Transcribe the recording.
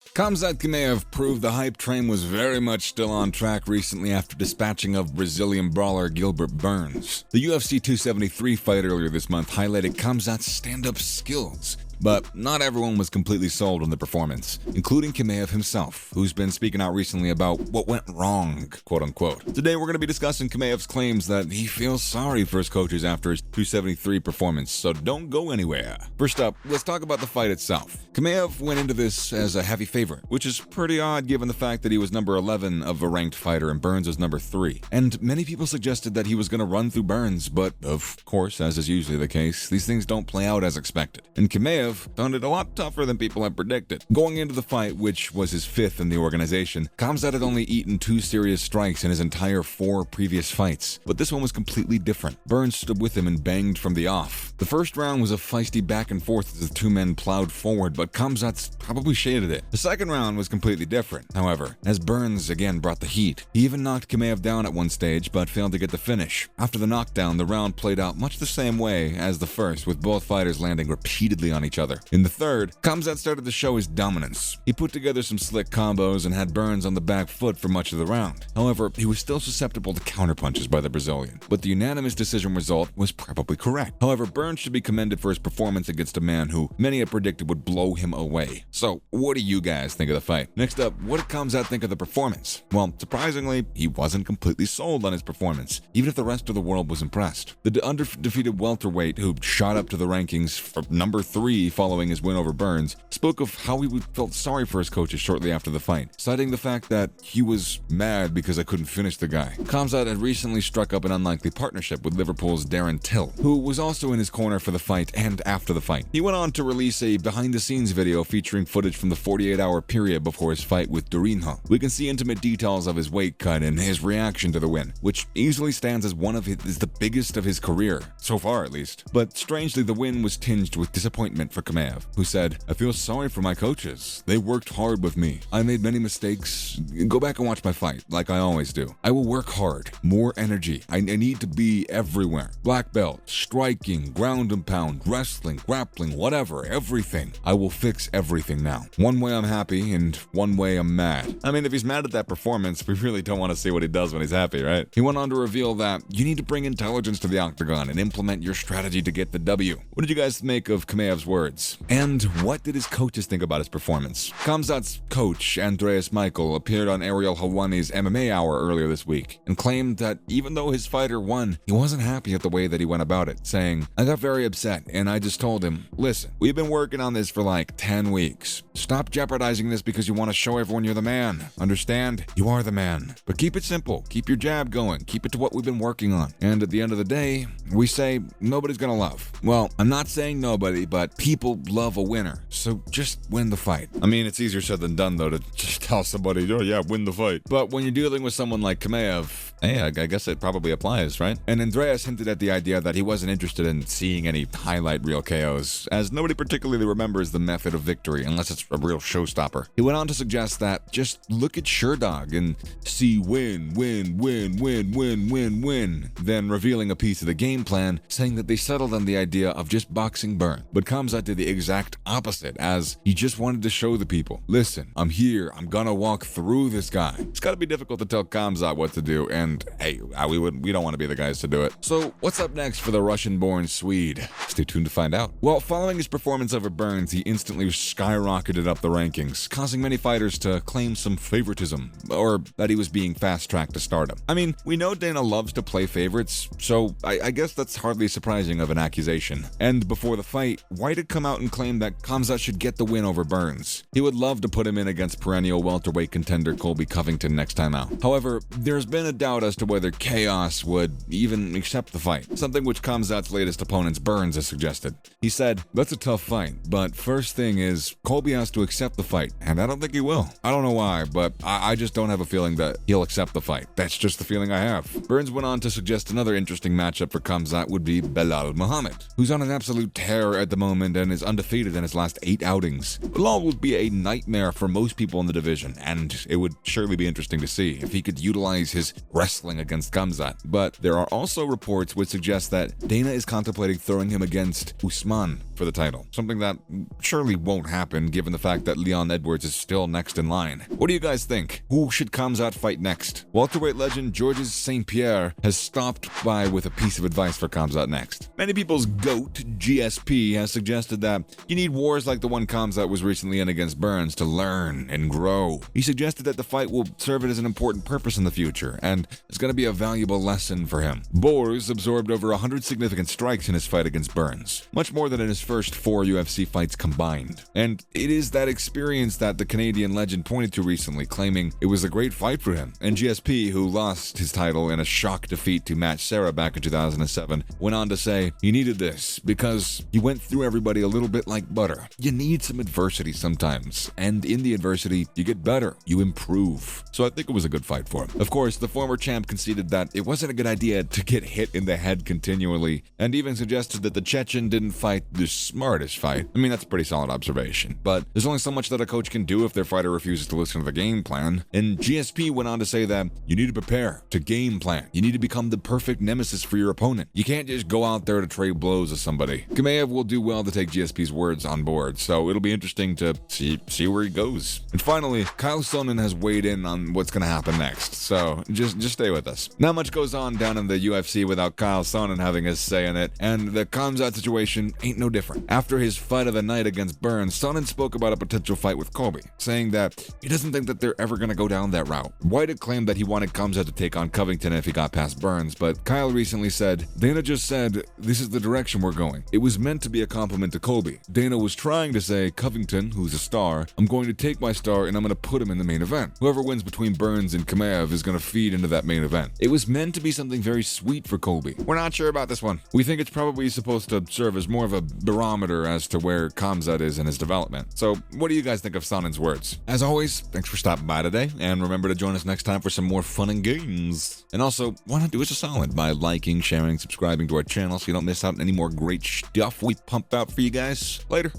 Khamzat Chimaev proved the hype train was very much still on track recently after dispatching of Brazilian brawler Gilbert Burns. The UFC 273 fight earlier this month highlighted Khamzat's stand-up skills, but not everyone was completely sold on the performance, including Chimaev himself, who's been speaking out recently about what went wrong, quote-unquote. Today we're going to be discussing Chimaev's claims that he feels sorry for his coaches after his 273 performance, so don't go anywhere. First up, let's talk about the fight itself. Chimaev went into this as a heavy favorite, which is pretty odd given the fact that he was number 11 of a ranked fighter and Burns was number 3. And many people suggested that he was going to run through Burns, but of course, as is usually the case, these things don't play out as expected. And Chimaev found it a lot tougher than people had predicted. Going into the fight, which was his 5th in the organization, Khamzat had only eaten 2 serious strikes in his entire 4 previous fights, but this one was completely different. Burns stood with him and banged from the off. The first round was a feisty back and forth as the two men plowed forward, but Khamzat probably shaded it. The second round was completely different, however, as Burns again brought the heat. He even knocked Chimaev down at one stage, but failed to get the finish. After the knockdown, the round played out much the same way as the first, with both fighters landing repeatedly on each other. In the third, Khamzat started to show his dominance. He put together some slick combos and had Burns on the back foot for much of the round. However, he was still susceptible to counterpunches by the Brazilian, but the unanimous decision result was probably correct. However, Burns should be commended for his performance against a man who many had predicted would blow him away. So, what do you guys think of the fight? Next up, what did Khamzat think of the performance? Well, surprisingly, he wasn't completely sold on his performance, even if the rest of the world was impressed. The undefeated welterweight who shot up to the rankings for number 3 following his win over Burns spoke of how he felt sorry for his coaches shortly after the fight, citing the fact that he was mad because I couldn't finish the guy. Khamzat had recently struck up an unlikely partnership with Liverpool's Darren Till, who was also in his corner for the fight and after the fight. He went on to release a behind-the-scenes video featuring footage from the 48-hour period before his fight with Durinho. We can see intimate details of his weight cut and his reaction to the win, which easily stands as the biggest of his career, so far at least. But strangely, the win was tinged with disappointment for Chimaev, who said, "I feel sorry for my coaches. They worked hard with me. I made many mistakes. Go back and watch my fight, like I always do. I will work hard, more energy. I need to be everywhere. Black belt, striking, ground and pound, wrestling, grappling, whatever, everything. I will fix everything now. One way I'm happy, and one way I'm mad." I mean, if he's mad at that performance, we really don't want to see what he does when he's happy, right? He went on to reveal that you need to bring intelligence to the octagon and implement your strategy to get the W. What did you guys make of Chimaev's words? And what did his coaches think about his performance? Khamzat's coach, Andreas Michael, appeared on Ariel Helwani's MMA Hour earlier this week and claimed that even though his fighter won, he wasn't happy at the way that he went about it, saying, "I got very upset and I just told him, listen, we've been working on this for like 10 weeks. Stop jeopardizing this because you want to show everyone you're the man. Understand? You are the man. But keep it simple. Keep your jab going. Keep it to what we've been working on. And at the end of the day, we say nobody's gonna love." Well, I'm not saying nobody, but people love a winner. So just win the fight. I mean, it's easier said than done, though, to just tell somebody, "Oh yeah, win the fight." But when you're dealing with someone like Chimaev, hey, I guess it probably applies, right? And Andreas hinted at the idea that he wasn't interested in seeing any highlight reel KOs, as nobody particularly remembers the method of victory unless it's a real showstopper. He went on to suggest that just look at Sherdog and see win, win, win, win, win, win, win, then revealing a piece of the game plan, saying that they settled on the idea of just boxing Burn. But Khamzat did the exact opposite, as he just wanted to show the people, listen, I'm here, I'm gonna walk through this guy. It's gotta be difficult to tell Khamzat what to do, and hey, we don't want to be the guys to do it. So what's up next for the Russian-born Swede? Stay tuned to find out. Well, following his performance over Burns, he instantly skyrocketed up the rankings, causing many fighters to claim some favoritism, or that he was being fast-tracked to stardom. I mean, we know Dana loves to play favorites, so I guess that's hardly surprising of an accusation. And before the fight, White had come out and claimed that Khamzat should get the win over Burns. He would love to put him in against perennial welterweight contender Colby Covington next time out. However, there's been a doubt as to whether Chaos would even accept the fight, something which Khamzat's latest opponent Burns has suggested. He said, "That's a tough fight, but first thing is, Colby has to accept the fight, and I don't think he will. I don't know why, but I just don't have a feeling that he'll accept the fight. That's just the feeling I have." Burns went on to suggest another interesting matchup for Khamzat would be Belal Muhammad, who's on an absolute tear at the moment and is undefeated in his last 8 outings. Belal would be a nightmare for most people in the division, and it would surely be interesting to see if he could utilize his wrestling against Khamzat. But there are also reports which suggest that Dana is contemplating throwing him against Usman for the title, something that surely won't happen given the fact that Leon Edwards is still next in line. What do you guys think? Who should Khamzat fight next? Welterweight legend Georges St. Pierre has stopped by with a piece of advice for Khamzat next. Many people's GOAT, GSP, has suggested that you need wars like the one Khamzat was recently in against Burns to learn and grow. He suggested that the fight will serve it as an important purpose in the future, and it's going to be a valuable lesson for him. Burns absorbed over 100 significant strikes in his fight against Burns, much more than in his first 4 UFC fights combined. And it is that experience that the Canadian legend pointed to recently, claiming it was a great fight for him. And GSP, who lost his title in a shock defeat to Matt Serra back in 2007, went on to say he needed this because he went through everybody a little bit like butter. You need some adversity sometimes, and in the adversity, you get better, you improve. So I think it was a good fight for him. Of course, the former champ conceded that it wasn't a good idea to get hit in the head continually, and even suggested that the Chechen didn't fight the smartest fight. I mean, that's a pretty solid observation, but there's only so much that a coach can do if their fighter refuses to listen to the game plan. And GSP went on to say that you need to prepare to game plan. You need to become the perfect nemesis for your opponent. You can't just go out there to trade blows with somebody. Chimaev will do well to take GSP's words on board, so it'll be interesting to see where he goes. And finally, Kyle Sonnen has weighed in on what's going to happen next, so just stay with us. Not much goes on down in the UFC without Kyle Sonnen having his say in it, and the Khamzat situation ain't no different. After his fight of the night against Burns, Sonnen spoke about a potential fight with Colby, saying that he doesn't think that they're ever going to go down that route. White had claimed that he wanted Khamzat to take on Covington if he got past Burns, but Kyle recently said, Dana just said, this is the direction we're going. It was meant to be a compliment to Colby. Dana was trying to say, Covington, who's a star, I'm going to take my star and I'm going to put him in the main event. Whoever wins between Burns and Chimaev is going to feed into that main event. It was meant to be something very sweet for Colby. We're not sure about this one. We think it's probably supposed to serve as more of a barometer as to where Khamzat is in his development. So what do you guys think of Sonnen's words? As always, thanks for stopping by today, and remember to join us next time for some more fun and games. And also, why not do us a solid by liking, sharing, subscribing to our channel so you don't miss out on any more great stuff we pump out for you guys. Later.